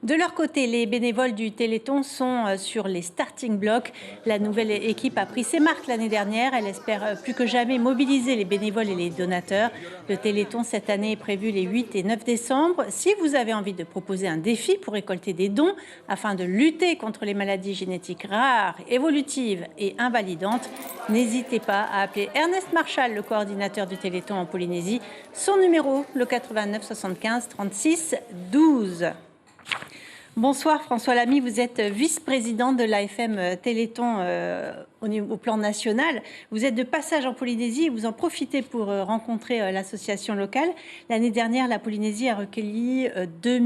De leur côté, les bénévoles du Téléthon sont sur les starting blocks. La nouvelle équipe a pris ses marques l'année dernière. Elle espère plus que jamais mobiliser les bénévoles et les donateurs. Le Téléthon cette année est prévu les 8 et 9 décembre. Si vous avez envie de proposer un défi pour récolter des dons afin de lutter contre les maladies génétiques rares, évolutives et invalidantes, n'hésitez pas à appeler Ernest Marchal, le coordinateur du Téléthon en Polynésie. Son numéro, le 89 75 36 12. Bonsoir François Lamy, vous êtes vice-président de l'AFM Téléthon au plan national. Vous êtes de passage en Polynésie et vous en profitez pour rencontrer l'association locale. L'année dernière, la Polynésie a recueilli 2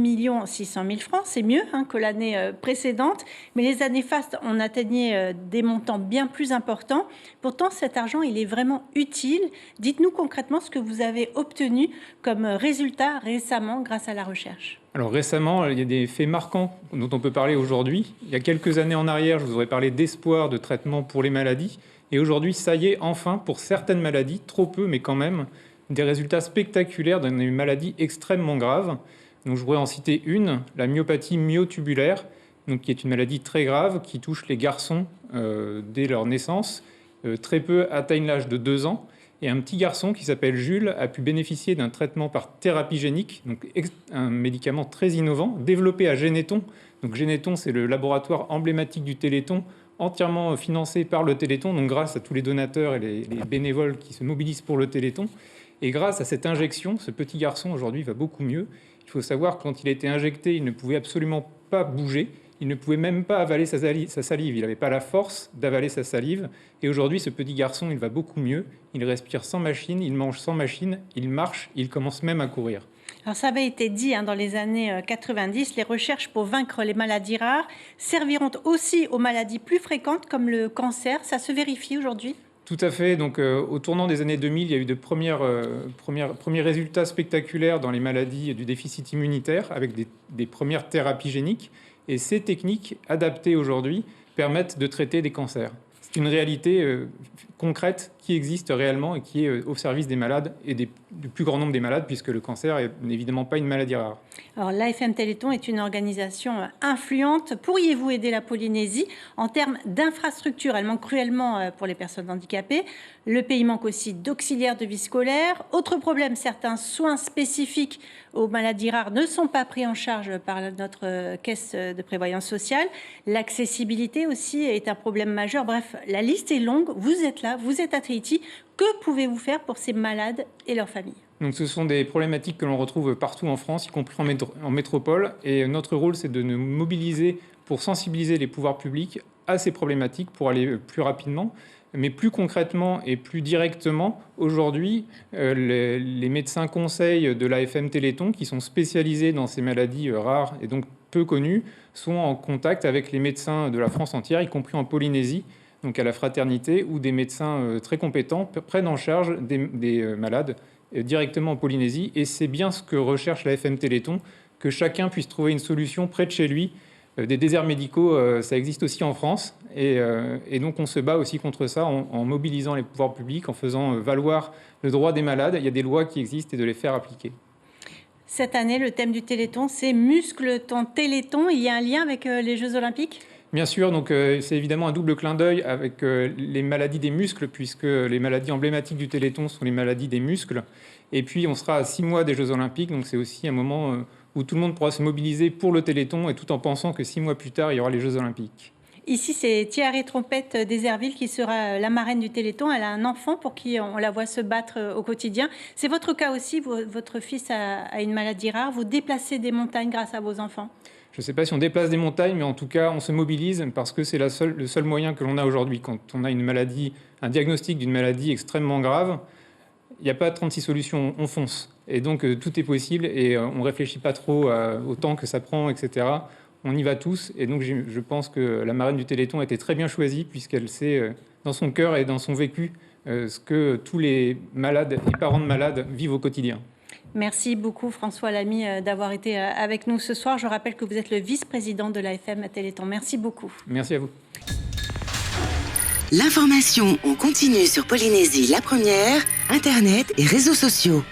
600 000 francs. C'est mieux que l'année précédente. Mais les années fastes, on atteignait des montants bien plus importants. Pourtant, cet argent, il est vraiment utile. Dites-nous concrètement ce que vous avez obtenu comme résultat récemment grâce à la recherche. Alors récemment, il y a des faits marquants dont on peut parler aujourd'hui. Il y a quelques années en arrière, je vous aurais parlé d'espoir de traitement pour les maladies. Et aujourd'hui, ça y est, enfin, pour certaines maladies, trop peu, mais quand même, des résultats spectaculaires dans des maladies extrêmement graves. Donc, je voudrais en citer une, la myopathie myotubulaire, donc, qui est une maladie très grave qui touche les garçons dès leur naissance. Très peu atteignent l'âge de 2 ans. Et un petit garçon qui s'appelle Jules a pu bénéficier d'un traitement par thérapie génique, donc un médicament très innovant, développé à Généthon. Donc Généthon, c'est le laboratoire emblématique du Téléthon, entièrement financé par le Téléthon, donc grâce à tous les donateurs et les bénévoles qui se mobilisent pour le Téléthon. Et grâce à cette injection, ce petit garçon aujourd'hui va beaucoup mieux. Il faut savoir que quand il a été injecté, il ne pouvait absolument pas bouger. Il ne pouvait même pas avaler sa salive. Il n'avait pas la force d'avaler sa salive. Et aujourd'hui, ce petit garçon, il va beaucoup mieux. Il respire sans machine, il mange sans machine, il marche, il commence même à courir. Alors ça avait été dit dans les années 90, les recherches pour vaincre les maladies rares serviront aussi aux maladies plus fréquentes comme le cancer. Ça se vérifie aujourd'hui ? Tout à fait. Donc, au tournant des années 2000, il y a eu de premiers résultats spectaculaires dans les maladies du déficit immunitaire avec des premières thérapies géniques. Et ces techniques adaptées aujourd'hui permettent de traiter des cancers. C'est une réalité concrète qui existe réellement et qui est au service des malades et du plus grand nombre des malades, puisque le cancer n'est évidemment pas une maladie rare. Alors, l'AFM Téléthon est une organisation influente. Pourriez-vous aider la Polynésie en termes d'infrastructures? Elle manque cruellement pour les personnes handicapées. Le pays manque aussi d'auxiliaires de vie scolaire. Autre problème, certains soins spécifiques aux maladies rares ne sont pas pris en charge par notre caisse de prévoyance sociale. L'accessibilité aussi est un problème majeur. Bref, la liste est longue. Vous êtes là, vous êtes à Tahiti. Que pouvez-vous faire pour ces malades et leurs familles? Donc, ce sont des problématiques que l'on retrouve partout en France, y compris en métropole. Et notre rôle, c'est de nous mobiliser pour sensibiliser les pouvoirs publics à ces problématiques pour aller plus rapidement. Mais plus concrètement et plus directement, aujourd'hui, les médecins conseils de l'AFM Téléthon, qui sont spécialisés dans ces maladies rares et donc peu connues, sont en contact avec les médecins de la France entière, y compris en Polynésie, donc à la Fraternité, où des médecins très compétents prennent en charge des malades directement en Polynésie. Et c'est bien ce que recherche l'AFM Téléthon, que chacun puisse trouver une solution près de chez lui. Des déserts médicaux, ça existe aussi en France. Et donc, on se bat aussi contre ça en mobilisant les pouvoirs publics, en faisant valoir le droit des malades. Il y a des lois qui existent et de les faire appliquer. Cette année, le thème du Téléthon, c'est « Muscle ton Téléthon ». Il y a un lien avec les Jeux Olympiques ? Bien sûr, donc c'est évidemment un double clin d'œil avec les maladies des muscles, puisque les maladies emblématiques du Téléthon sont les maladies des muscles. Et puis, on sera à 6 mois des Jeux Olympiques, donc c'est aussi un moment où tout le monde pourra se mobiliser pour le Téléthon, et tout en pensant que 6 mois plus tard, il y aura les Jeux Olympiques. Ici, c'est Thierry Trompette d'Hézerville qui sera la marraine du Téléthon. Elle a un enfant pour qui on la voit se battre au quotidien. C'est votre cas aussi, votre fils a une maladie rare. Vous déplacez des montagnes grâce à vos enfants ? Je ne sais pas si on déplace des montagnes, mais en tout cas, on se mobilise parce que c'est le seul moyen que l'on a aujourd'hui. Quand on a une maladie, un diagnostic d'une maladie extrêmement grave, il n'y a pas 36 solutions, on fonce. Et donc, tout est possible et on ne réfléchit pas trop au temps que ça prend, etc. On y va tous. Et donc, je pense que la marraine du Téléthon a été très bien choisie puisqu'elle sait, dans son cœur et dans son vécu, ce que tous les malades et parents de malades vivent au quotidien. Merci beaucoup François Lamy d'avoir été avec nous ce soir. Je rappelle que vous êtes le vice-président de l'AFM Téléthon. Merci beaucoup. Merci à vous. L'information en continu sur Polynésie la première, Internet et réseaux sociaux.